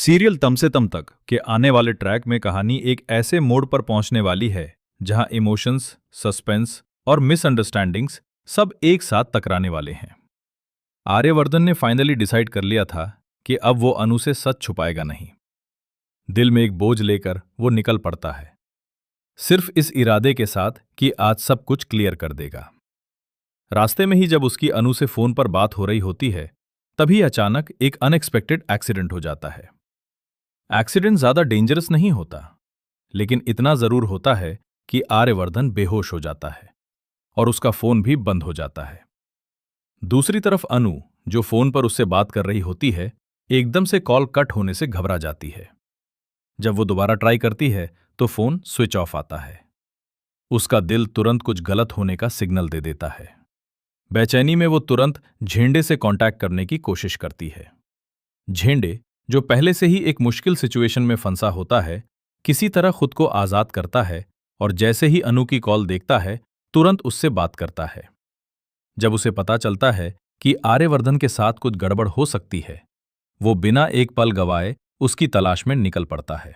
Serial तम से तम तक के आने वाले ट्रैक में कहानी एक ऐसे मोड़ पर पहुंचने वाली है जहां इमोशंस, सस्पेंस और मिसअंडरस्टैंडिंग्स सब एक साथ टकराने वाले हैं। आर्यवर्धन ने फाइनली डिसाइड कर लिया था कि अब वो अनु से सच छुपाएगा नहीं। दिल में एक बोझ लेकर वो निकल पड़ता है, सिर्फ इस इरादे के साथ कि आज सब कुछ क्लियर कर देगा। रास्ते में ही जब उसकी अनु से फोन पर बात हो रही होती है, तभी अचानक एक अनएक्सपेक्टेड एक्सीडेंट हो जाता है। एक्सीडेंट ज्यादा डेंजरस नहीं होता, लेकिन इतना जरूर होता है कि आर्यवर्धन बेहोश हो जाता है और उसका फोन भी बंद हो जाता है। दूसरी तरफ अनु, जो फोन पर उससे बात कर रही होती है, एकदम से कॉल कट होने से घबरा जाती है। जब वो दोबारा ट्राई करती है तो फोन स्विच ऑफ आता है। उसका दिल तुरंत कुछ गलत होने का सिग्नल दे देता है। बेचैनी में वो तुरंत झेंडे से कांटेक्ट करने की कोशिश करती है। झेंडे, जो पहले से ही एक मुश्किल सिचुएशन में फंसा होता है, किसी तरह खुद को आजाद करता है और जैसे ही अनु की कॉल देखता है, तुरंत उससे बात करता है। जब उसे पता चलता है कि आर्यवर्धन के साथ कुछ गड़बड़ हो सकती है, वो बिना एक पल गवाए उसकी तलाश में निकल पड़ता है।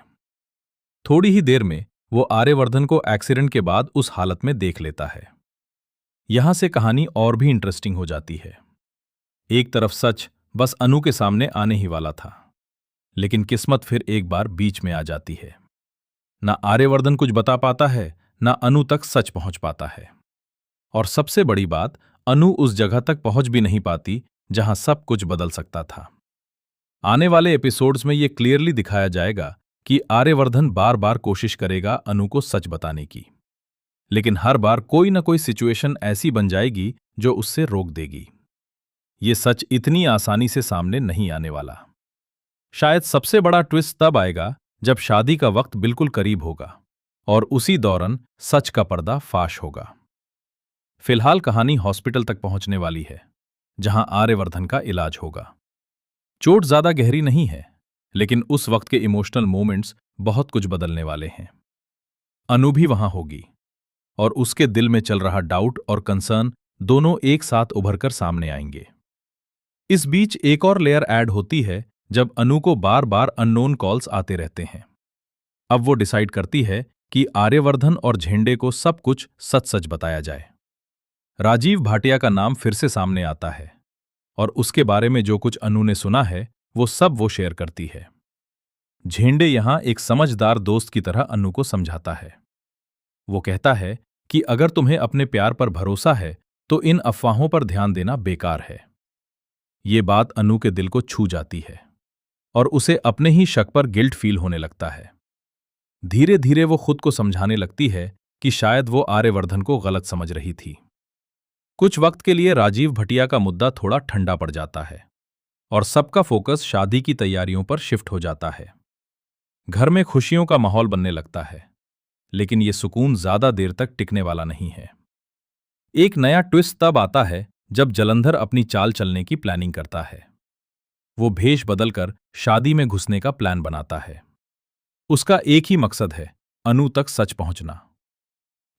थोड़ी ही देर में वो आर्यवर्धन को एक्सीडेंट के बाद उस हालत में देख लेता है। यहां से कहानी और भी इंटरेस्टिंग हो जाती है। एक तरफ सच बस अनु के सामने आने ही वाला था, लेकिन किस्मत फिर एक बार बीच में आ जाती है। ना आर्यवर्धन कुछ बता पाता है, ना अनु तक सच पहुंच पाता है। और सबसे बड़ी बात, अनु उस जगह तक पहुंच भी नहीं पाती जहां सब कुछ बदल सकता था। आने वाले एपिसोड्स में यह क्लियरली दिखाया जाएगा कि आर्यवर्धन बार बार कोशिश करेगा अनु को सच बताने की, लेकिन हर बार कोई ना कोई सिचुएशन ऐसी बन जाएगी जो उससे रोक देगी। ये सच इतनी आसानी से सामने नहीं आने वाला। शायद सबसे बड़ा ट्विस्ट तब आएगा जब शादी का वक्त बिल्कुल करीब होगा और उसी दौरान सच का पर्दा फाश होगा। फिलहाल कहानी हॉस्पिटल तक पहुंचने वाली है, जहां आर्यवर्धन का इलाज होगा। चोट ज्यादा गहरी नहीं है, लेकिन उस वक्त के इमोशनल मोमेंट्स बहुत कुछ बदलने वाले हैं। अनु भी वहां होगी और उसके दिल में चल रहा डाउट और कंसर्न दोनों एक साथ उभरकर सामने आएंगे। इस बीच एक और लेयर ऐड होती है जब अनु को बार बार अननोन कॉल्स आते रहते हैं। अब वो डिसाइड करती है कि आर्यवर्धन और झेंडे को सब कुछ सच सच बताया जाए। राजीव भाटिया का नाम फिर से सामने आता है और उसके बारे में जो कुछ अनु ने सुना है वो सब वो शेयर करती है। झेंडे यहां एक समझदार दोस्त की तरह अनु को समझाता है। वो कहता है कि अगर तुम्हें अपने प्यार पर भरोसा है तो इन अफवाहों पर ध्यान देना बेकार है। ये बात अनु के दिल को छू जाती है और उसे अपने ही शक पर गिल्ट फील होने लगता है। धीरे धीरे वो खुद को समझाने लगती है कि शायद वो आर्यवर्धन को गलत समझ रही थी। कुछ वक्त के लिए राजीव भटिया का मुद्दा थोड़ा ठंडा पड़ जाता है और सबका फोकस शादी की तैयारियों पर शिफ्ट हो जाता है। घर में खुशियों का माहौल बनने लगता है, लेकिन ये सुकून ज्यादा देर तक टिकने वाला नहीं है। एक नया ट्विस्ट तब आता है जब जलंधर अपनी चाल चलने की प्लानिंग करता है। वो भेष बदलकर शादी में घुसने का प्लान बनाता है। उसका एक ही मकसद है, अनु तक सच पहुंचना।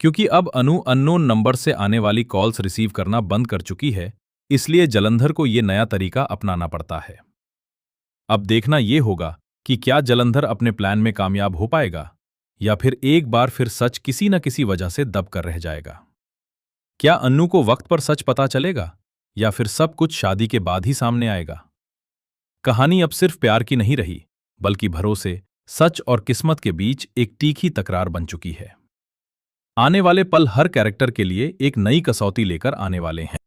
क्योंकि अब अनु अननोन नंबर से आने वाली कॉल्स रिसीव करना बंद कर चुकी है, इसलिए जलंधर को ये नया तरीका अपनाना पड़ता है। अब देखना ये होगा कि क्या जलंधर अपने प्लान में कामयाब हो पाएगा या फिर एक बार फिर सच किसी न किसी वजह से दब कर रह जाएगा। क्या अन्नू को वक्त पर सच पता चलेगा या फिर सब कुछ शादी के बाद ही सामने आएगा? कहानी अब सिर्फ प्यार की नहीं रही, बल्कि भरोसे, सच और किस्मत के बीच एक तीखी तकरार बन चुकी है। आने वाले पल हर कैरेक्टर के लिए एक नई कसौटी लेकर आने वाले हैं।